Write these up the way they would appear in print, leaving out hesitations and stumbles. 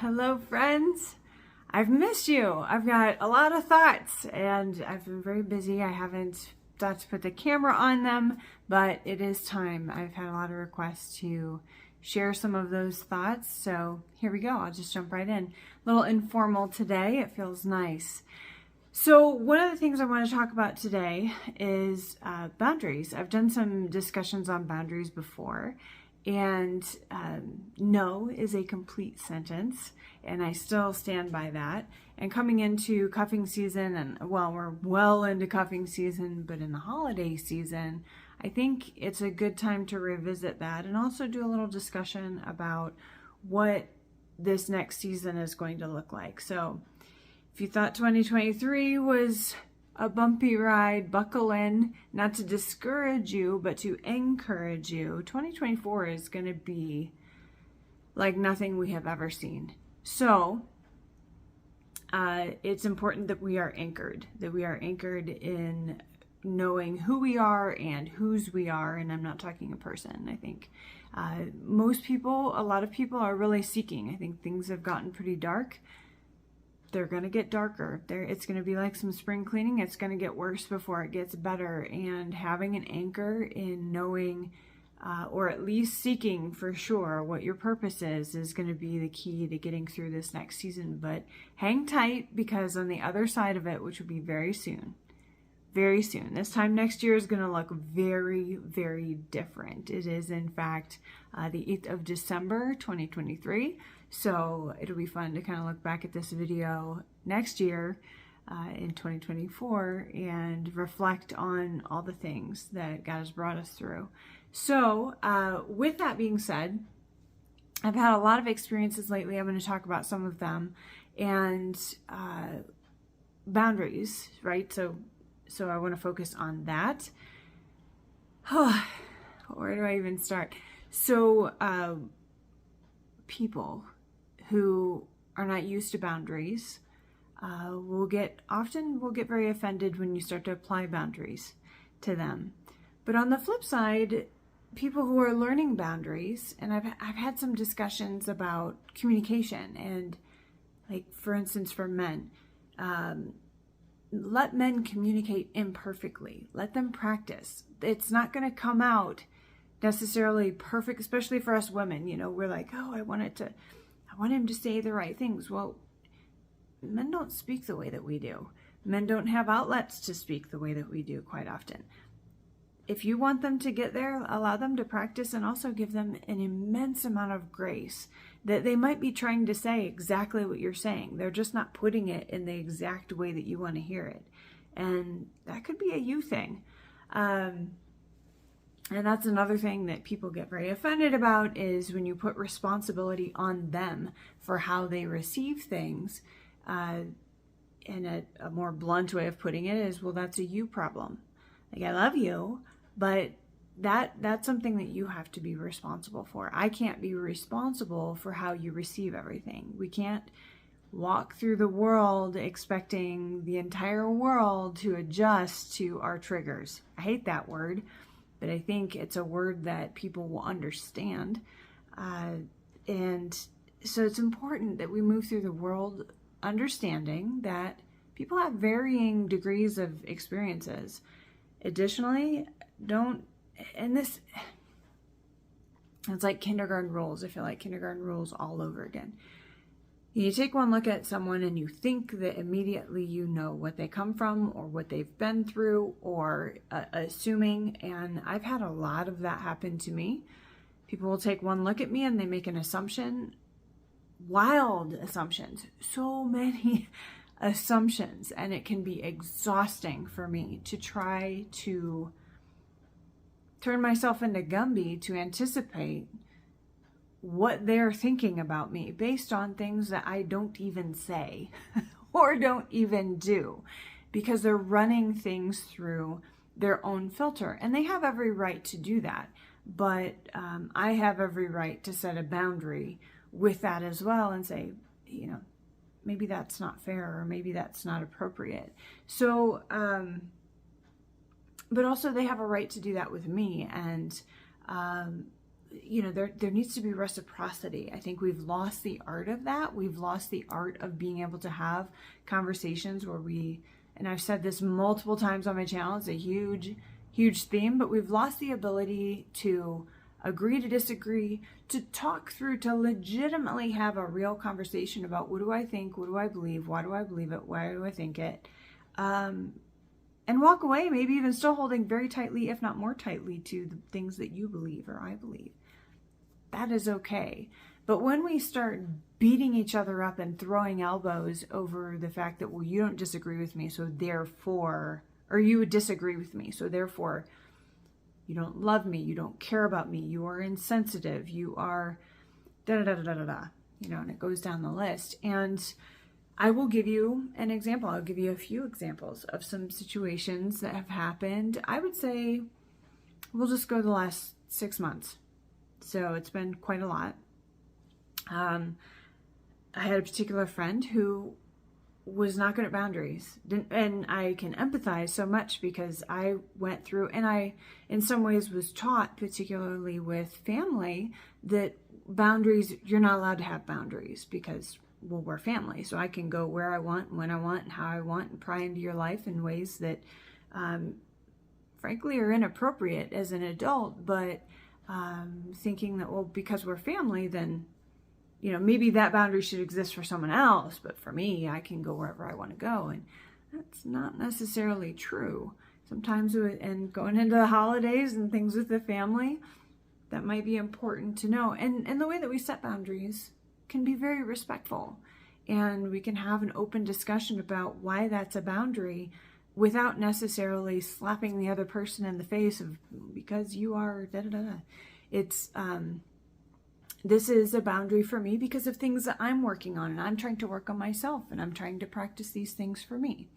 Hello, friends. I've missed you. I've got a lot of thoughts and I've been very busy. I haven't got to put the camera on them, but it is time. I've had a lot of requests to share some of those thoughts. So here we go. I'll just jump right in. A little informal today. It feels nice. So one of the things I want to talk about today is boundaries. I've done some discussions on boundaries before. And no is a complete sentence, and I still stand by that. And coming into cuffing season, and well, we're well into cuffing season, but in the holiday season, I think it's a good time to revisit that and also do a little discussion about what this next season is going to look like. So if you thought 2023 was a bumpy ride, buckle in, not to discourage you, but to encourage you. 2024 is going to be like nothing we have ever seen. So it's important that we are anchored in knowing who we are and whose we are. And I'm not talking a person. I think most people, a lot of people are really seeking. I think things have gotten pretty dark. They're going to get darker. It's going to be like some spring cleaning. It's going to get worse before it gets better. And having an anchor in knowing, or at least seeking for sure what your purpose is going to be the key to getting through this next season. But hang tight, because on the other side of it, which will be very soon, this time next year is going to look very, very different. It is, in fact, the 8th of December, 2023. So it'll be fun to kind of look back at this video next year in 2024 and reflect on all the things that God has brought us through. So with that being said, I've had a lot of experiences lately. I'm going to talk about some of them, and boundaries, right? So I want to focus on that. Where do I even start? So people who are not used to boundaries will get very offended when you start to apply boundaries to them. But on the flip side, people who are learning boundaries, and I've had some discussions about communication, and like, for instance, for men, let men communicate imperfectly. Let them practice. It's not going to come out necessarily perfect, especially for us women. You know, we're like, oh, I want him to say the right things. Well, men don't speak the way that we do. Men don't have outlets to speak the way that we do quite often. If you want them to get there, allow them to practice, and also give them an immense amount of grace that they might be trying to say exactly what you're saying. They're just not putting it in the exact way that you want to hear it. And that could be a you thing. And that's another thing that people get very offended about, is when you put responsibility on them for how they receive things. And a more blunt way of putting it is, well, that's a you problem. Like, I love you, but that's something that you have to be responsible for. I can't be responsible for how you receive everything. We can't walk through the world expecting the entire world to adjust to our triggers. I hate that word, but I think it's a word that people will understand. And so it's important that we move through the world understanding that people have varying degrees of experiences. Additionally, it's like kindergarten rules. I feel like kindergarten rules all over again. You take one look at someone and you think that immediately you know what they come from or what they've been through, or assuming, and I've had a lot of that happen to me. People will take one look at me and they make an assumption, wild assumptions, so many assumptions, and it can be exhausting for me to try to turn myself into Gumby to anticipate what they're thinking about me based on things that I don't even say or don't even do, because they're running things through their own filter, and they have every right to do that. But I have every right to set a boundary with that as well and say, you know, maybe that's not fair, or maybe that's not appropriate. So, but also they have a right to do that with me. And there needs to be reciprocity. I think we've lost the art of that. We've lost the art of being able to have conversations where and I've said this multiple times on my channel, it's a huge theme, but we've lost the ability to agree to disagree, to talk through, to legitimately have a real conversation about what do I think, what do I believe, why do I believe it, why do I think it, and walk away, maybe even still holding very tightly, if not more tightly, to the things that you believe or I believe. That is okay. But when we start beating each other up and throwing elbows over the fact that, well, you don't disagree with me, so therefore, or you would disagree with me, so therefore, you don't love me, you don't care about me, you are insensitive, you are da-da-da-da-da-da, and it goes down the list. And I will give you an example. I'll give you a few examples of some situations that have happened. I would say we'll just go the last 6 months. So it's been quite a lot. I had a particular friend who was not good at boundaries. And I can empathize so much because I went through, and I, in some ways, was taught, particularly with family, that boundaries, you're not allowed to have boundaries because, well, we're family. So I can go where I want, when I want, and how I want, and pry into your life in ways that, frankly, are inappropriate as an adult. But thinking that, well, because we're family, then maybe that boundary should exist for someone else, but for me, I can go wherever I want to go. And that's not necessarily true. Sometimes, and going into the holidays and things with the family, that might be important to know. And the way that we set boundaries can be very respectful. And we can have an open discussion about why that's a boundary without necessarily slapping the other person in the face of, because you are da-da-da-da. It's, this is a boundary for me because of things that I'm working on, and I'm trying to work on myself, and I'm trying to practice these things for me.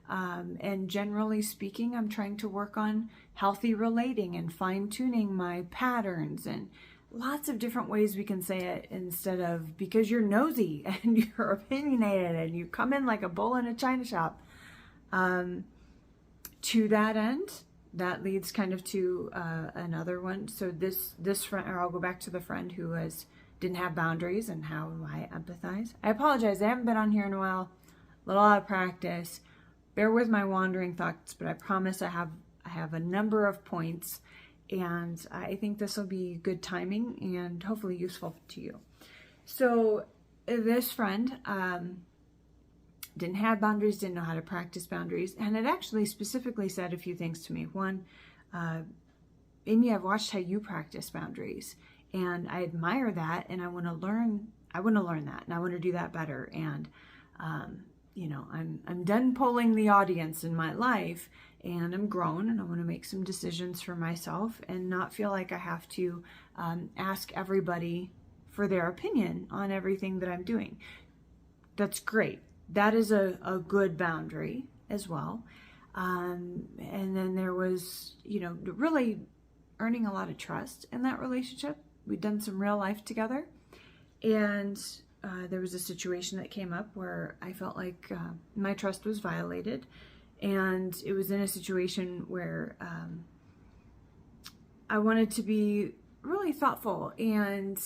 And generally speaking, I'm trying to work on healthy relating and fine-tuning my patterns, and lots of different ways we can say it instead of because you're nosy and you're opinionated and you come in like a bull in a china shop. To that end, that leads kind of to another one. So this friend, or I'll go back to the friend who didn't have boundaries and how I empathize. I apologize. I haven't been on here in a while. A little out of practice. Bear with my wandering thoughts, but I promise I have a number of points, and I think this will be good timing and hopefully useful to you. So this friend didn't have boundaries, didn't know how to practice boundaries, and it actually specifically said a few things to me. One, Amy, I've watched how you practice boundaries, and I admire that, and I want to learn that, and I want to do that better. And I'm done polling the audience in my life, and I'm grown, and I want to make some decisions for myself and not feel like I have to ask everybody for their opinion on everything that I'm doing. That's great. That is a good boundary as well. And then there was, really earning a lot of trust in that relationship. We'd done some real life together. And there was a situation that came up where I felt like my trust was violated. And it was in a situation where I wanted to be really thoughtful and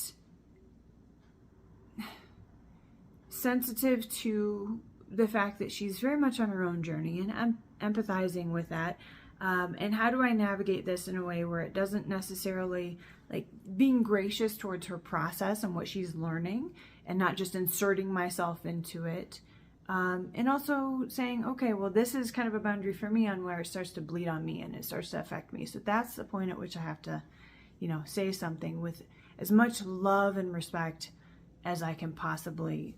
sensitive to the fact that she's very much on her own journey, and I'm empathizing with that. And how do I navigate this in a way where it doesn't necessarily, like, being gracious towards her process and what she's learning and not just inserting myself into it. And also saying, okay, well, this is kind of a boundary for me on where it starts to bleed on me and it starts to affect me. So that's the point at which I have to, say something with as much love and respect as I can possibly,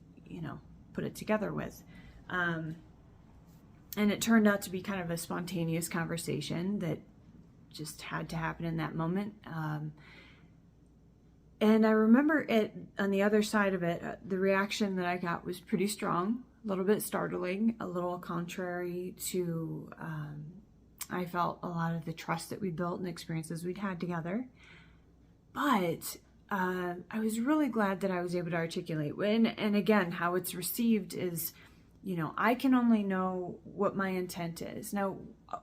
put it together with. And it turned out to be kind of a spontaneous conversation that just had to happen in that moment. And I remember it on the other side of it, the reaction that I got was pretty strong, a little bit startling, a little contrary to, I felt a lot of the trust that we built and experiences we'd had together. But I was really glad that I was able to articulate. And again, how it's received is, I can only know what my intent is. Now,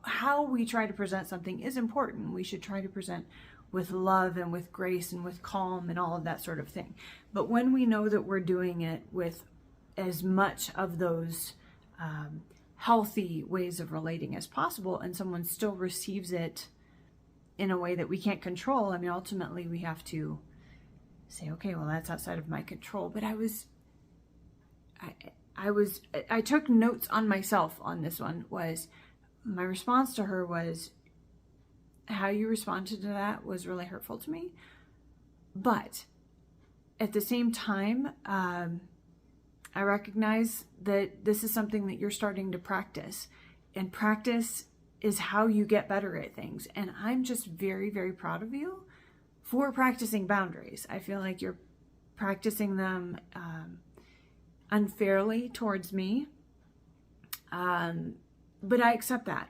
how we try to present something is important. We should try to present with love and with grace and with calm and all of that sort of thing. But when we know that we're doing it with as much of those healthy ways of relating as possible, and someone still receives it in a way that we can't control, I mean, ultimately we have to say, okay, well, that's outside of my control. But I took notes on myself on this one. Was my response to her was, how you responded to that was really hurtful to me. But at the same time, I recognize that this is something that you're starting to practice, and practice is how you get better at things. And I'm just very, very proud of you for practicing boundaries. I feel like you're practicing them unfairly towards me, but I accept that.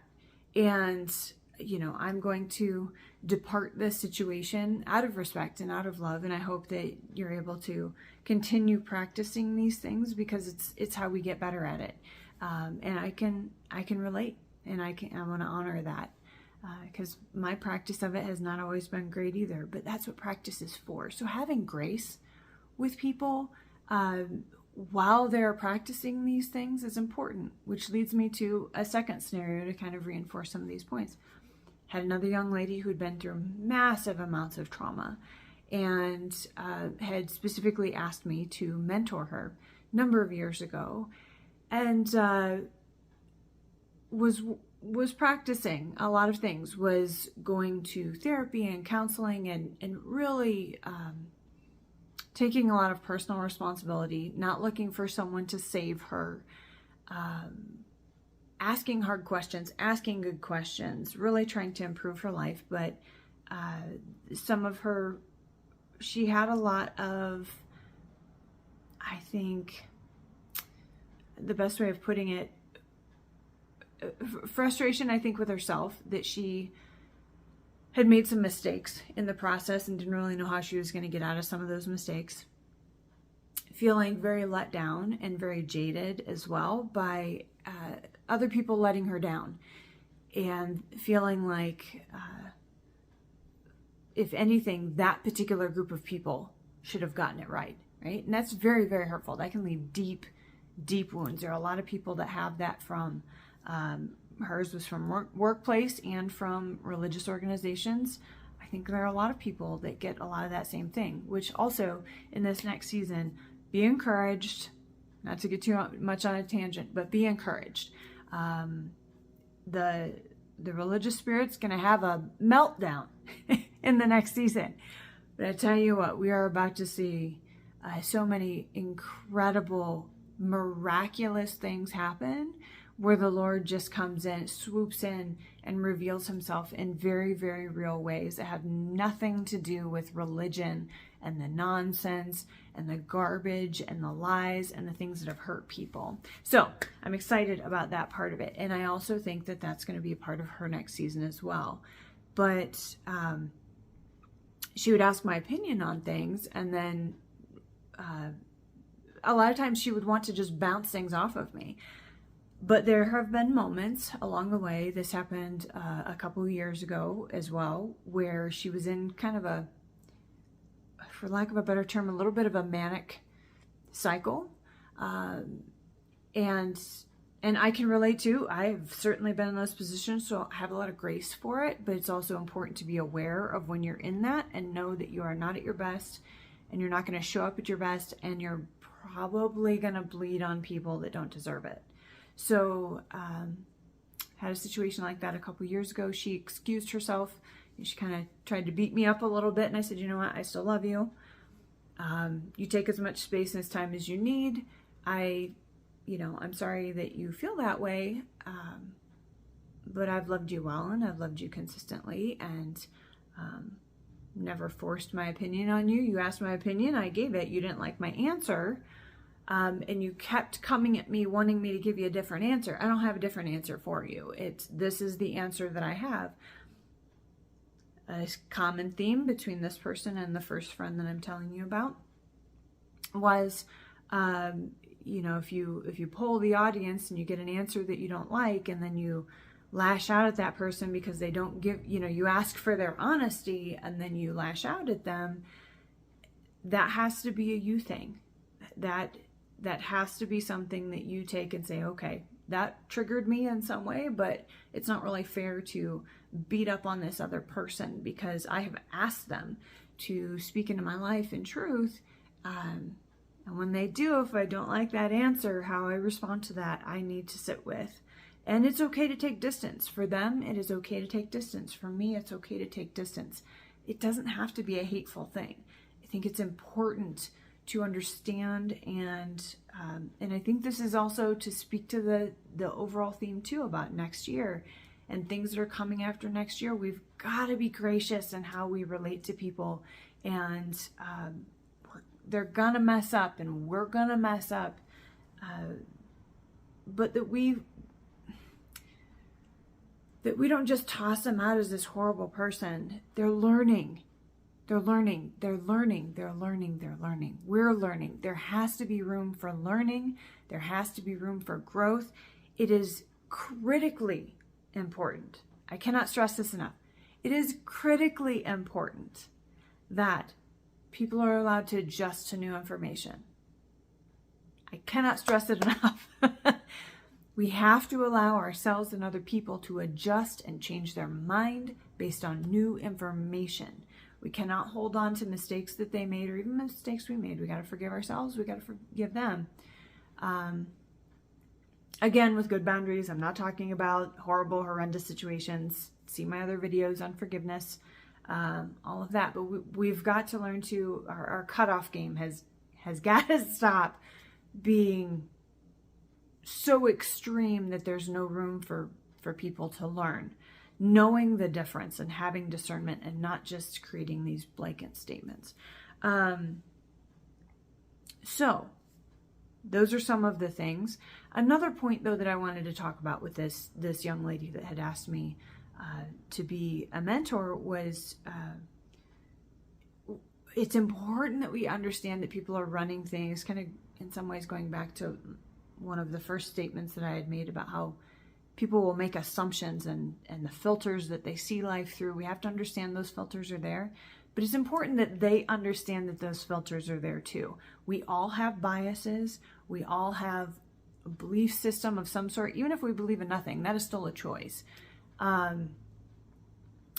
And I'm going to depart this situation out of respect and out of love. And I hope that you're able to continue practicing these things, because it's how we get better at it. And I can relate, and I want to honor that, because my practice of it has not always been great either, but that's what practice is for. So having grace with people while they're practicing these things is important, which leads me to a second scenario to kind of reinforce some of these points. Had another young lady who'd been through massive amounts of trauma, and had specifically asked me to mentor her a number of years ago, and was practicing a lot of things, was going to therapy and counseling, and really taking a lot of personal responsibility, not looking for someone to save her, asking hard questions, asking good questions, really trying to improve her life. But she had a lot of, I think, the best way of putting it, frustration, I think, with herself, that she had made some mistakes in the process and didn't really know how she was going to get out of some of those mistakes. Feeling very let down and very jaded as well by other people letting her down, and feeling like, if anything, that particular group of people should have gotten it right? And that's very, very hurtful. That can leave deep, deep wounds. There are a lot of people that have that from, hers was from workplace and from religious organizations. I think there are a lot of people that get a lot of that same thing, which also in this next season, be encouraged, not to get too much on a tangent, but be encouraged. The religious spirit's going to have a meltdown in the next season. But I tell you what, we are about to see so many incredible, miraculous things happen, where the Lord just comes in, swoops in, and reveals himself in very, very real ways that have nothing to do with religion and the nonsense and the garbage and the lies and the things that have hurt people. So I'm excited about that part of it. And I also think that that's going to be a part of her next season as well. But she would ask my opinion on things, and then a lot of times she would want to just bounce things off of me. But there have been moments along the way, this happened a couple of years ago as well, where she was in kind of a, for lack of a better term, a little bit of a manic cycle. And I can relate to, I've certainly been in those positions, so I have a lot of grace for it, but it's also important to be aware of when you're in that and know that you are not at your best, and you're not going to show up at your best, and you're probably going to bleed on people that don't deserve it. So had a situation like that a couple years ago. She excused herself. She kind of tried to beat me up a little bit, and I said, you know what, I still love you. You take as much space and as time as you need. I'm sorry that you feel that way, but I've loved you well, and I've loved you consistently, and never forced my opinion on you. You asked my opinion, I gave it. You didn't like my answer. And you kept coming at me wanting me to give you a different answer. I don't have a different answer for you. This is the answer that I have. A common theme between this person and the first friend that I'm telling you about was, if you poll the audience and you get an answer that you don't like, and then you lash out at that person because they don't give, you ask for their honesty and then you lash out at them. That has to be a you thing. That has to be something that you take and say, okay, that triggered me in some way, but it's not really fair to beat up on this other person because I have asked them to speak into my life in truth. And when they do, if I don't like that answer, how I respond to that, I need to sit with. And it's okay to take distance. For them, it is okay to take distance. For me, it's okay to take distance. It doesn't have to be a hateful thing. I think it's important to understand, and I think this is also to speak to the overall theme too about next year and things that are coming after next year. We've got to be gracious in how we relate to people, and they're gonna mess up and we're gonna mess up, but that we don't just toss them out as this horrible person. They're learning. They're learning. We're learning. There has to be room for learning. There has to be room for growth. It is critically important. I cannot stress this enough. It is critically important that people are allowed to adjust to new information. I cannot stress it enough. We have to allow ourselves and other people to adjust and change their mind based on new information. We cannot hold on to mistakes that they made or even mistakes we made. We got to forgive ourselves. We got to forgive them. Again, with good boundaries. I'm not talking about horrible, horrendous situations. See my other videos on forgiveness, all of that. But we've got to learn to, our cutoff game has got to stop being so extreme that there's no room for people to learn. Knowing the difference and having discernment and not just creating these blanket statements. So those are some of the things. Another point though that I wanted to talk about with this young lady that had asked me to be a mentor was it's important that we understand that people are running things, kind of in some ways going back to one of the first statements that I had made about how people will make assumptions and the filters that they see life through. We have to understand those filters are there, but it's important that they understand that those filters are there too. We all have biases. We all have a belief system of some sort. Even if we believe in nothing, that is still a choice.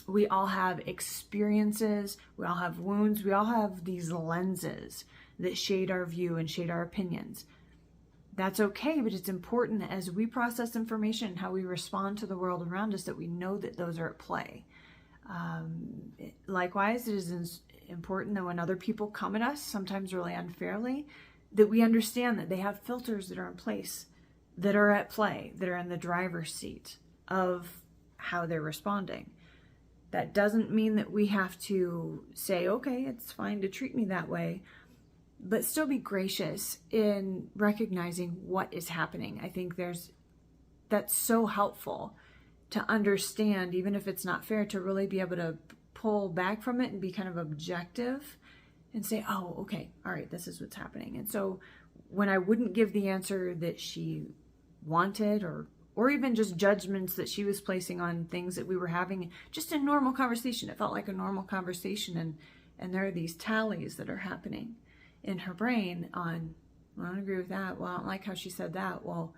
We all have experiences. We all have wounds. We all have these lenses that shade our view and shade our opinions. That's okay, but it's important that as we process information and how we respond to the world around us, that we know that those are at play. Likewise, it is important that when other people come at us, sometimes really unfairly, that we understand that they have filters that are in place, that are at play, that are in the driver's seat of how they're responding. That doesn't mean that we have to say, okay, it's fine to treat me that way, but still be gracious in recognizing what is happening. I think that's so helpful to understand, even if it's not fair, to really be able to pull back from it and be kind of objective and say, oh, okay, all right, this is what's happening. And so when I wouldn't give the answer that she wanted, or even just judgments that she was placing on things that we were having, just a normal conversation, it felt like a normal conversation, and there are these tallies that are happening in her brain on, well, I don't agree with that. Well, I don't like how she said that. Well,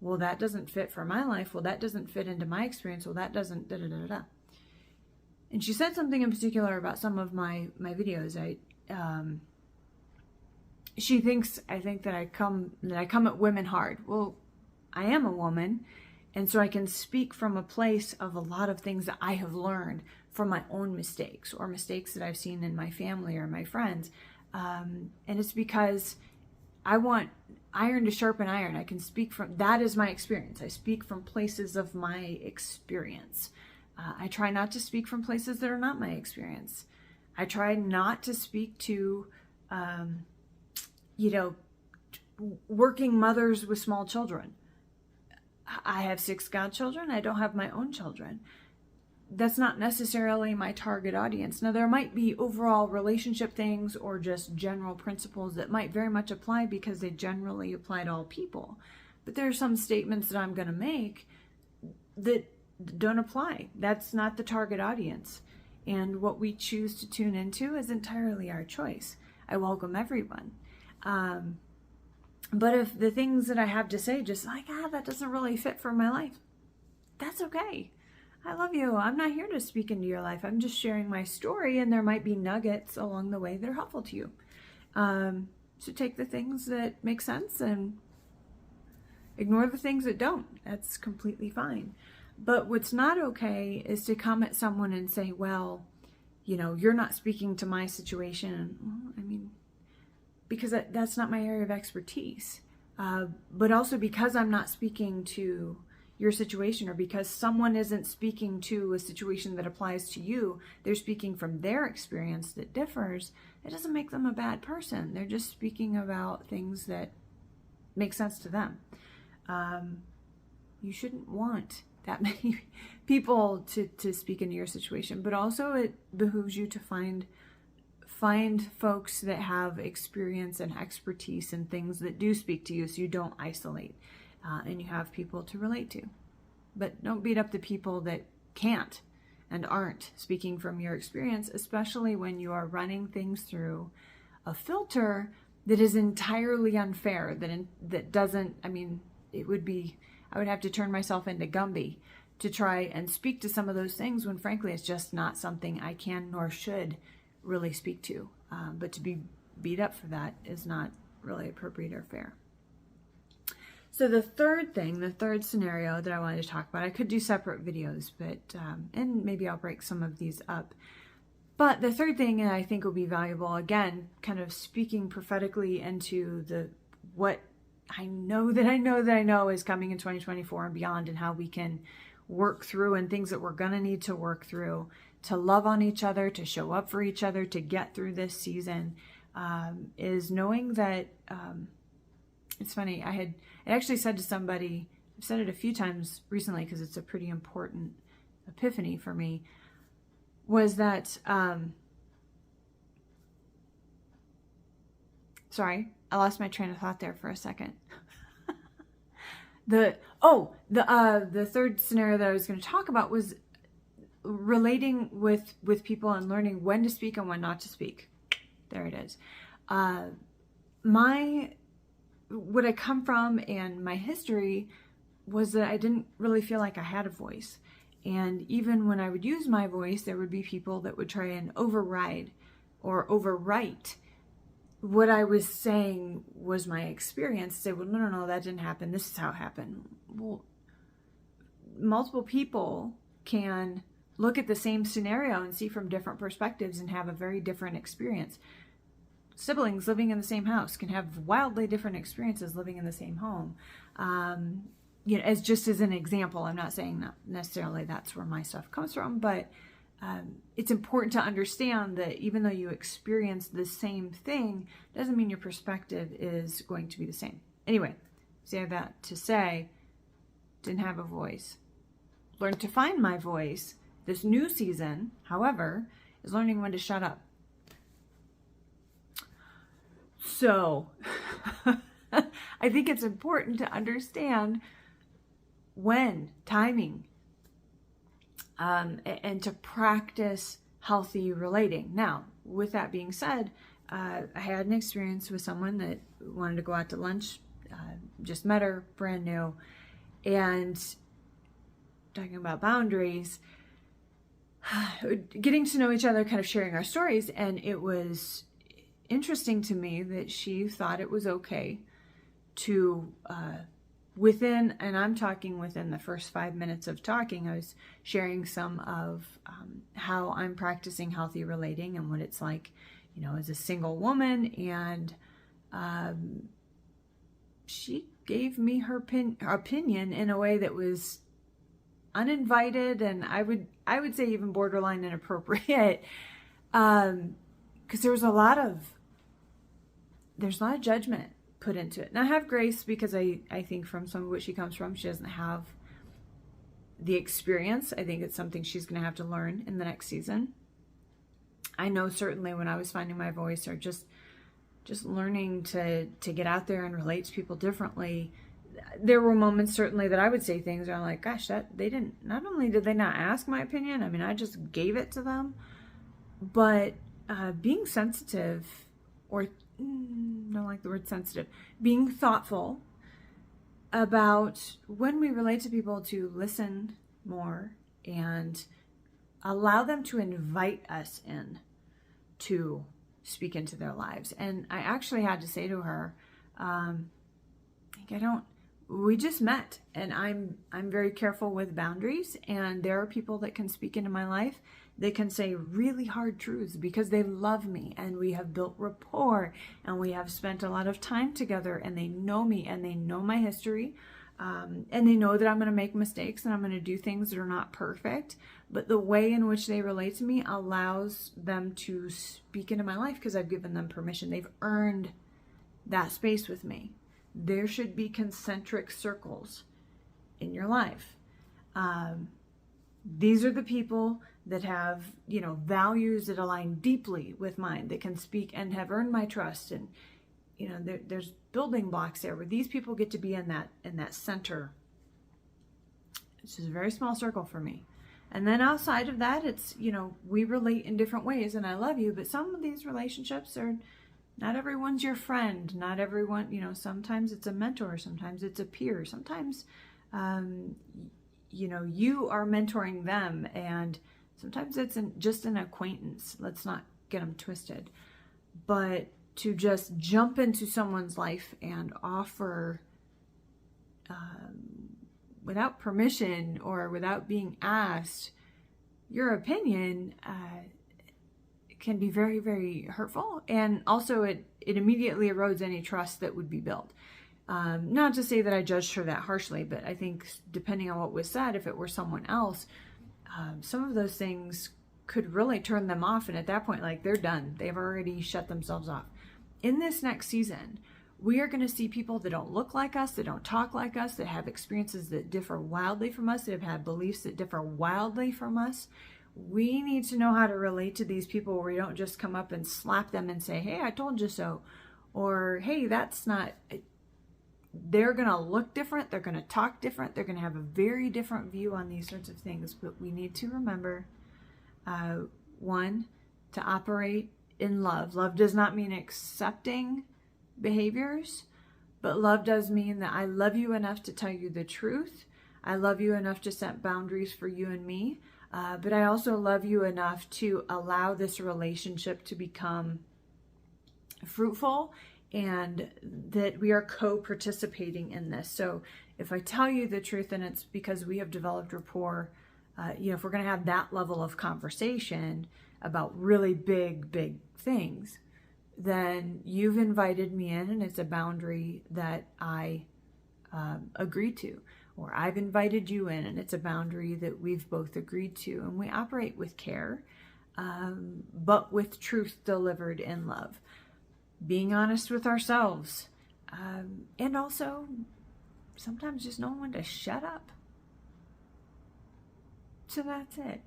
that doesn't fit for my life. Well, that doesn't fit into my experience. Well, that doesn't da-da-da-da-da. And she said something in particular about some of my videos. She thinks, I think that I come at women hard. Well, I am a woman, and so I can speak from a place of a lot of things that I have learned from my own mistakes or mistakes that I've seen in my family or my friends. And it's because I want iron to sharpen iron. I can speak from, that is my experience. I speak from places of my experience. I try not to speak from places that are not my experience. I try not to speak to, working mothers with small children. I have 6 godchildren. I don't have my own children. That's not necessarily my target audience. Now, there might be overall relationship things or just general principles that might very much apply because they generally apply to all people. But there are some statements that I'm going to make that don't apply. That's not the target audience. And what we choose to tune into is entirely our choice. I welcome everyone. But if the things that I have to say, just like, that doesn't really fit for my life, that's okay. I love you. I'm not here to speak into your life. I'm just sharing my story, and there might be nuggets along the way that are helpful to you. So take the things that make sense and ignore the things that don't. That's completely fine. But what's not okay is to come at someone and say, well, you're not speaking to my situation. Well, I mean, because that's not my area of expertise. But also because I'm not speaking to your situation, or because someone isn't speaking to a situation that applies to you, they're speaking from their experience that differs, it doesn't make them a bad person. They're just speaking about things that make sense to them. You shouldn't want that many people to speak into your situation, but also it behooves you to find folks that have experience and expertise in things that do speak to you, so you don't isolate. And you have people to relate to. But don't beat up the people that can't and aren't speaking from your experience, especially when you are running things through a filter that is entirely unfair, that doesn't, I mean, I would have to turn myself into Gumby to try and speak to some of those things when frankly it's just not something I can nor should really speak to. But to be beat up for that is not really appropriate or fair. So the third scenario that I wanted to talk about, I could do separate videos, but and maybe I'll break some of these up. But the third thing that I think will be valuable, again, kind of speaking prophetically into what I know is coming in 2024 and beyond, and how we can work through, and things that we're going to need to work through to love on each other, to show up for each other, to get through this season, is knowing that it's funny. I actually said to somebody, I've said it a few times recently because it's a pretty important epiphany for me, was that, sorry, I lost my train of thought there for a second. The third scenario that I was going to talk about was relating with people and learning when to speak and when not to speak. There it is. What I come from and my history was that I didn't really feel like I had a voice. And even when I would use my voice, there would be people that would try and override or overwrite what I was saying was my experience. Say, well, no, that didn't happen. This is how it happened. Well, multiple people can look at the same scenario and see from different perspectives and have a very different experience. Siblings living in the same house can have wildly different experiences living in the same home. As just as an example, I'm not saying that necessarily that's where my stuff comes from, but it's important to understand that even though you experience the same thing, doesn't mean your perspective is going to be the same. Anyway, say that to say, didn't have a voice. Learned to find my voice. This new season, however, is learning when to shut up. So I think it's important to understand when, timing, and to practice healthy relating. Now, with that being said, I had an experience with someone that wanted to go out to lunch, just met her, brand new, and talking about boundaries, getting to know each other, kind of sharing our stories, and it was interesting to me that she thought it was okay to and I'm talking within the first 5 minutes of talking, I was sharing some of how I'm practicing healthy relating and what it's like, as a single woman. And she gave me her opinion in a way that was uninvited, and I would say even borderline inappropriate, because there's a lot of judgment put into it. And I have grace because I think from some of what she comes from, she doesn't have the experience. I think it's something she's going to have to learn in the next season. I know certainly when I was finding my voice, or just learning to get out there and relate to people differently, there were moments certainly that I would say things where I'm like, gosh, not only did they not ask my opinion, I mean, I just gave it to them, but being sensitive, or don't like the word sensitive, being thoughtful about when we relate to people, to listen more and allow them to invite us in to speak into their lives. And I actually had to say to her, we just met, and I'm very careful with boundaries, and there are people that can speak into my life. They can say really hard truths because they love me, and we have built rapport, and we have spent a lot of time together, and they know me, and they know my history, and they know that I'm going to make mistakes, and I'm going to do things that are not perfect, but the way in which they relate to me allows them to speak into my life because I've given them permission. They've earned that space with me. There should be concentric circles in your life. These are the people that have, values that align deeply with mine, that can speak and have earned my trust. And, there's building blocks there where these people get to be in that center. It's just a very small circle for me. And then outside of that, it's, we relate in different ways, and I love you, but some of these relationships are, not everyone's your friend. Not everyone, sometimes it's a mentor, sometimes it's a peer, sometimes, you are mentoring them, and sometimes it's just an acquaintance. Let's not get them twisted. But to just jump into someone's life and offer, without permission or without being asked, your opinion, can be very, very hurtful. And also it immediately erodes any trust that would be built. Not to say that I judged her that harshly, but I think depending on what was said, if it were someone else, some of those things could really turn them off. And at that point, like, they're done. They've already shut themselves off. In this next season, we are going to see people that don't look like us, that don't talk like us, that have experiences that differ wildly from us, that have had beliefs that differ wildly from us. We need to know how to relate to these people where we don't just come up and slap them and say, hey, I told you so. Or, hey, that's not... They're going to look different. They're going to talk different. They're going to have a very different view on these sorts of things. But we need to remember, one, to operate in love. Love does not mean accepting behaviors, but love does mean that I love you enough to tell you the truth. I love you enough to set boundaries for you and me. But I also love you enough to allow this relationship to become fruitful, and that we are co-participating in this. So if I tell you the truth, and it's because we have developed rapport, if we're going to have that level of conversation about really big things, then you've invited me in, and it's a boundary that I agreed to. Or I've invited you in, and it's a boundary that we've both agreed to. And we operate with care, but with truth delivered in love. Being honest with ourselves, and also sometimes just knowing when to shut up. So that's it.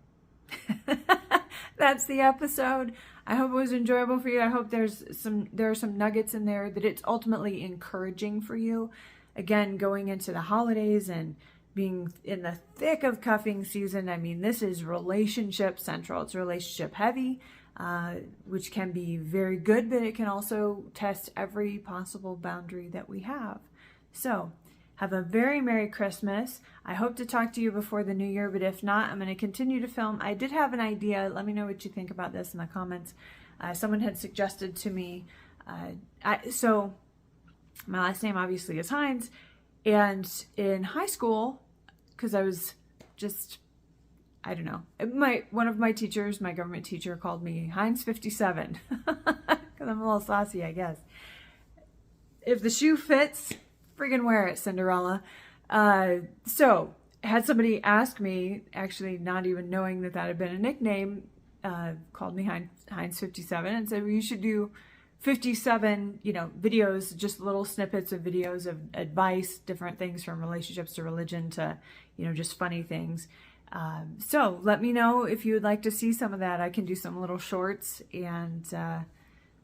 That's the episode. I hope it was enjoyable for you. I hope there are some nuggets in there that it's ultimately encouraging for you. Again, going into the holidays and being in the thick of cuffing season, I mean, this is relationship central. It's relationship heavy. Which can be very good, but it can also test every possible boundary that we have. So have a very Merry Christmas. I hope to talk to you before the new year, but if not, I'm going to continue to film. I did have an idea. Let me know what you think about this in the comments. Someone had suggested to me, so my last name obviously is Hines, and in high school, because I was just... I don't know. One of my teachers, my government teacher, called me Hines 57 because I'm a little saucy, I guess. If the shoe fits, friggin' wear it, Cinderella. So had somebody ask me, actually not even knowing that had been a nickname, called me Hines 57 and said, well, you should do 57, videos, just little snippets of videos of advice, different things from relationships to religion to, just funny things. So let me know if you would like to see some of that. I can do some little shorts and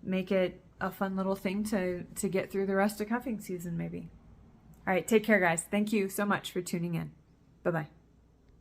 make it a fun little thing to get through the rest of cuffing season, maybe. All right, take care, guys. Thank you so much for tuning in. Bye-bye.